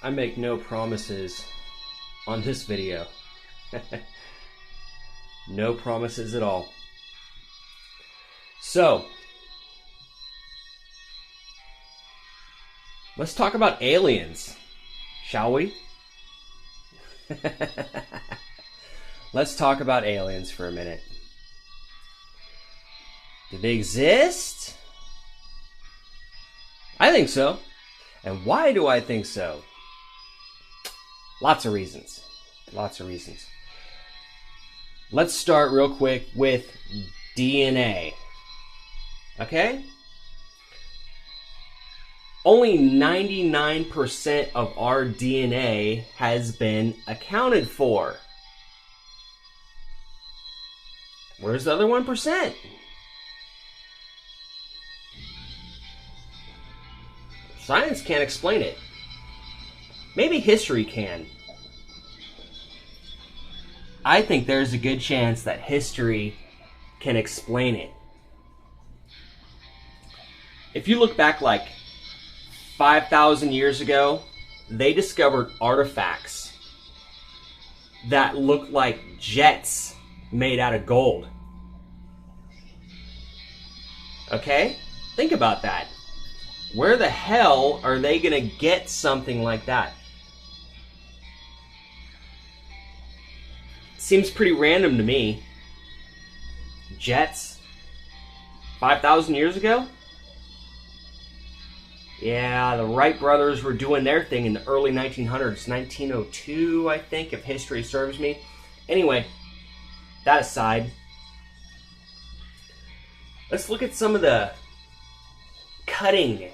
I make no promises on this video. No promises at all. So, let's talk about aliens, shall we? Let's talk about aliens for a minute. Do they exist? I think so. And why do I think so? Lots of reasons. Lots of reasons. Let's start real quick with DNA. Okay? Only 99% of our DNA has been accounted for. Where's the other 1%? Science can't explain it. Maybe history can. I think there's a good chance that history can explain it. If you look back like 5,000 years ago, they discovered artifacts that looked like jets made out of gold. Okay? Think about that. Where the hell are they going to get something like that? Seems pretty random to me. Jets? 5,000 years ago? Yeah, the Wright brothers were doing their thing in the early 1900s. 1902, I think, if history serves me. Anyway, that aside, let's look at some of the cutting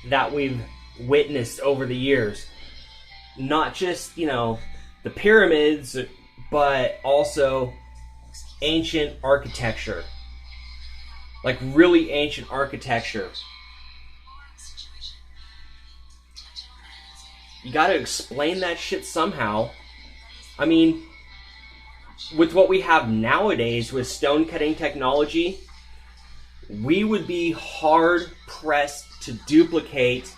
that we've witnessed over the years. Not just, the pyramids, but also ancient architecture. Like really ancient architecture. You gotta explain that shit somehow. I mean, with what we have nowadays with stone cutting technology, we would be hard pressed to duplicate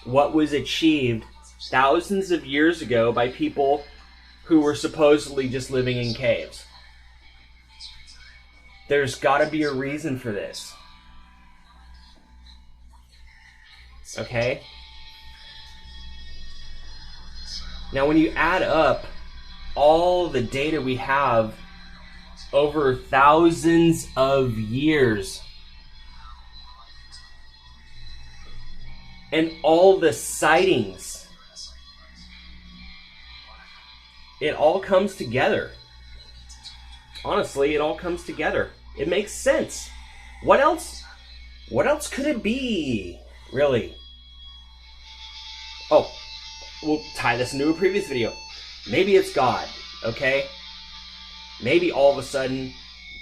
what was achieved thousands of years ago by people who were supposedly just living in caves. There's gotta be a reason for this. Okay? Now when you add up all the data we have over thousands of years and all the sightings, it all comes together. Honestly, it all comes together. It makes sense. What else? What else could it be, really? Oh, we'll tie this into a previous video. Maybe it's God, okay? Maybe all of a sudden,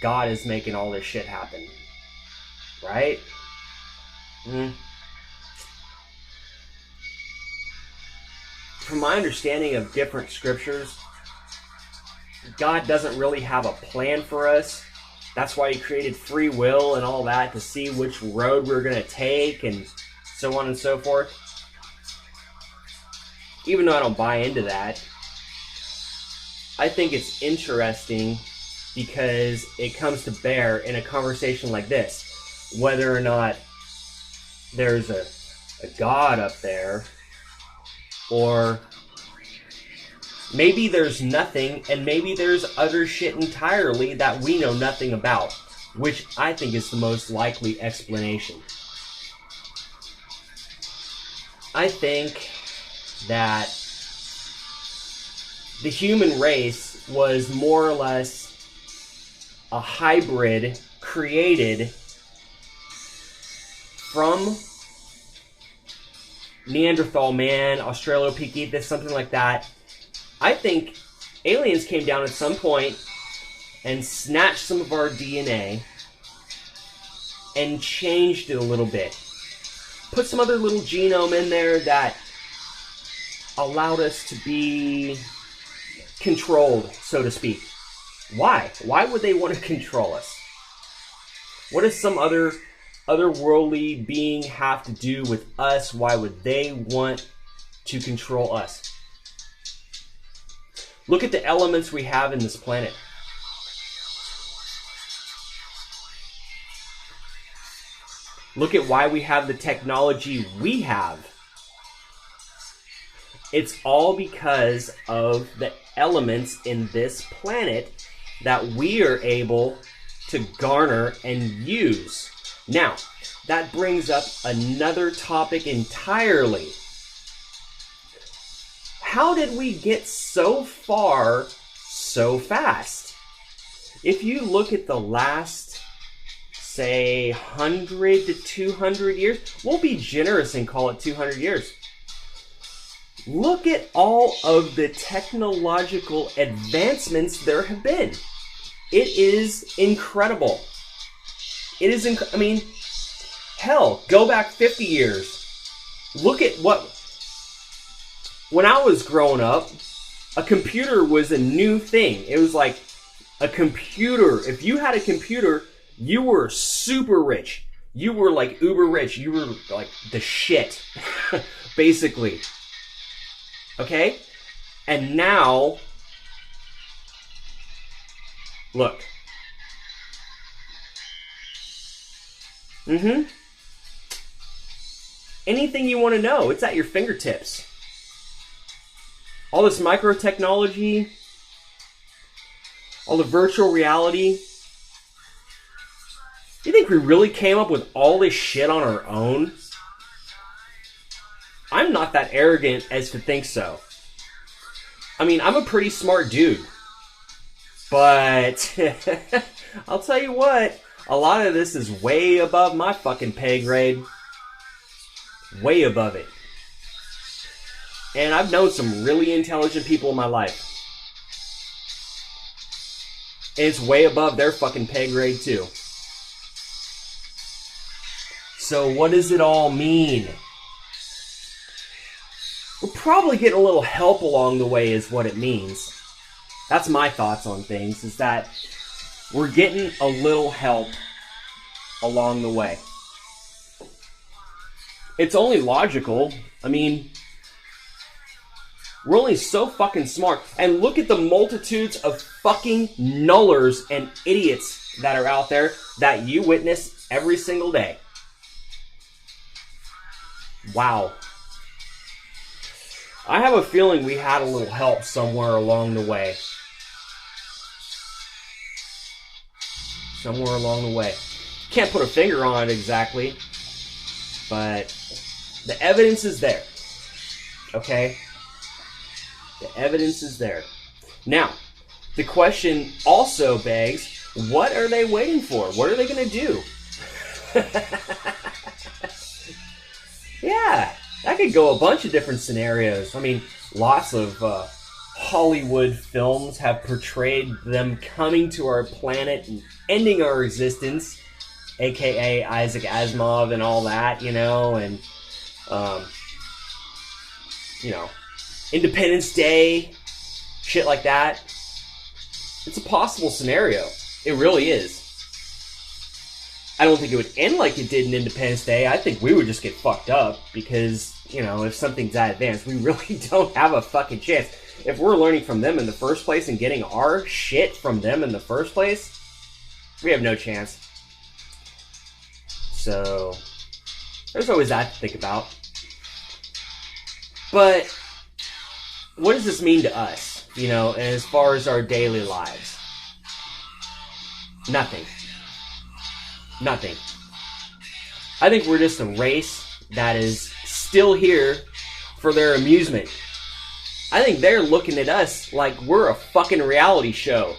God is making all this shit happen. Right? From my understanding of different scriptures, God doesn't really have a plan for us. That's why He created free will and all that, to see which road we're going to take and so on and so forth. Even though I don't buy into that, I think it's interesting because it comes to bear in a conversation like this. Whether or not there's a God up there, or maybe there's nothing, and maybe there's other shit entirely that we know nothing about, which I think is the most likely explanation. I think that the human race was more or less a hybrid created from Neanderthal man, Australopithecus, something like that. I think aliens came down at some point and snatched some of our DNA and changed it a little bit. Put some other little genome in there that allowed us to be controlled, so to speak. Why? Why would they want to control us? What does some otherworldly being have to do with us? Why would they want to control us. Look at the elements we have in this planet. Look at why we have the technology we have. It's all because of the elements in this planet that we are able to garner and use. Now, that brings up another topic entirely. How did we get so far so fast? If you look at the last, say, 100 to 200 years, we'll be generous and call it 200 years. Look at all of the technological advancements there have been. It is incredible. It is, I mean, hell, go back 50 years. Look at what, when I was growing up, a computer was a new thing. It was like a computer. If you had a computer, you were super rich. You were like uber rich. You were like the shit, basically. Okay? And now, look. Anything you want to know, it's at your fingertips. All this micro-technology, all the virtual reality. You think we really came up with all this shit on our own? I'm not that arrogant as to think so. I mean, I'm a pretty smart dude. But I'll tell you what, a lot of this is way above my fucking pay grade. Way above it. And I've known some really intelligent people in my life. And it's way above their fucking pay grade too. So what does it all mean? We're probably getting a little help along the way is what it means. That's my thoughts on things, is that we're getting a little help along the way. It's only logical. I mean, we're only so fucking smart. And look at the multitudes of fucking nullers and idiots that are out there that you witness every single day. Wow. I have a feeling we had a little help somewhere along the way. Somewhere along the way. Can't put a finger on it exactly, but the evidence is there. Okay? The evidence is there. Now, the question also begs, what are they waiting for? What are they going to do? Yeah, that could go a bunch of different scenarios. I mean, lots of Hollywood films have portrayed them coming to our planet and ending our existence, aka Isaac Asimov and all that, you know, and, you know, Independence Day, shit like that. It's a possible scenario. It really is. I don't think it would end like it did in Independence Day. I think we would just get fucked up because, you know, if something's that advanced, we really don't have a fucking chance. If we're learning from them in the first place and getting our shit from them in the first place, we have no chance. So, there's always that to think about. But, what does this mean to us, you know, as far as our daily lives? Nothing. Nothing. I think we're just a race that is still here for their amusement. I think they're looking at us like we're a fucking reality show.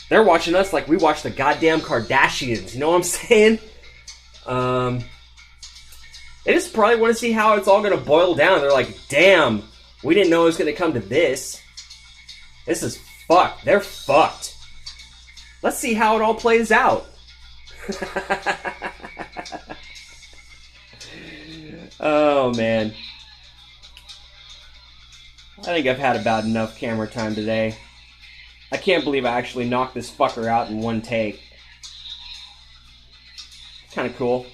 They're watching us like we watch the goddamn Kardashians. You know what I'm saying? They just probably want to see how it's all going to boil down. They're like, damn, we didn't know it was going to come to this. This is fucked. They're fucked. Let's see how it all plays out. Oh, man. I think I've had about enough camera time today. I can't believe I actually knocked this fucker out in one take. Kind of cool.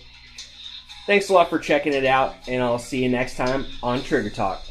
Thanks a lot for checking it out, and I'll see you next time on Trigger Talk.